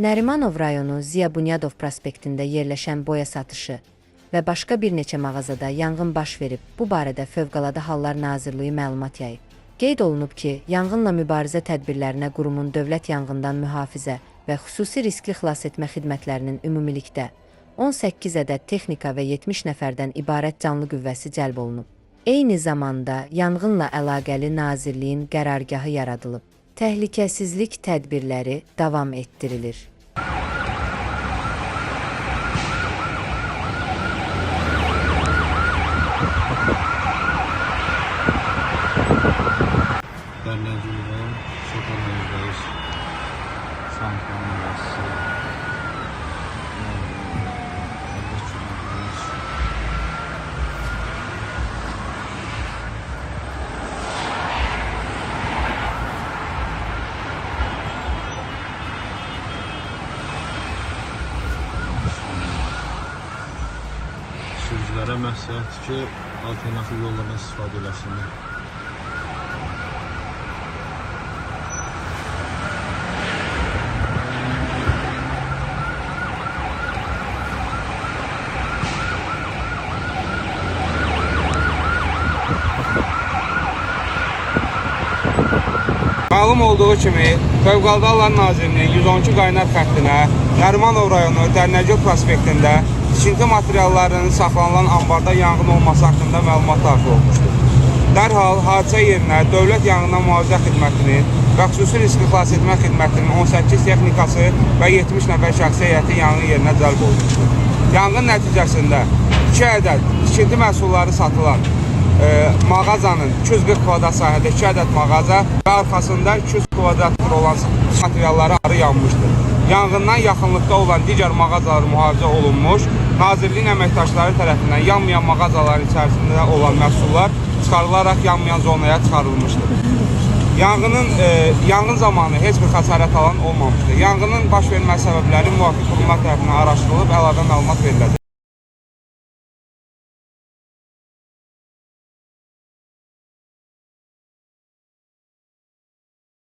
Nərimanov rayonu Ziya Bunyadov prospektində yerləşən boya satışı və başqa bir neçə mağazada yanğın baş verib. Bu barədə Fövqəladə Hallar Nazirliyi məlumat yayıb. Qeyd olunub ki, yanğınla mübarizə tədbirlərinə qurumun dövlət yanğından mühafizə və xüsusi riskli xilasetmə xidmətlərinin ümumilikdə 18 ədəd texnika və 70 nəfərdən ibarət canlı qüvvəsi cəlb olunub. Eyni zamanda yanğınla əlaqəli Nazirliyin qərargahı yaradılıb. Təhlükəsizlik tədbirləri davam etdirilir. Dərnəciliyin Şotanayıdayız Sankan Üniversitesi sürücülərə məsləhətdir ki, alternativ yollardan istifadə eləsinlər. Məlum olduğu kimi, Fövqəladə Hallar Nazirliyinin 112 qaynar xəttinə Nərimanov rayonu Dərnəcil prospektində tikinti materiallarının saxlanılan ambarda yanğın olması haqqında məlumat daxil olmuşdur. Dərhal hadisə yerinə Dövlət Yanğından Mühafizə Xidmətinin və xüsusi riskli xilasetmə xidmətinin 18 texnikası və 70 nəfər şəxsi heyəti yanğın yerinə cəlb olunmuşdur. Yanğın nəticəsində 2 ədəd tikinti məhsulları satılan mağazanın 240 kvadrat sahədə 2 ədəd mağaza və arxasında 200 kvadrat olan materialları arı yanmışdır. Yanğından yaxınlıqda olan digər mağazalar mühafizə olunmuş, Nazirliyin əməkdaşları tərəfindən yanmayan mağazaların içərisində olan məhsullar çıxarılaraq yanmayan zonaya çıxarılmışdır. Yanğın zamanı heç bir xəsarət alan olmamışdır. Yanğının baş vermə səbəbləri müvafiq qurumlar tərəfindən araşdırılıb əlavə məlumat veriləcək.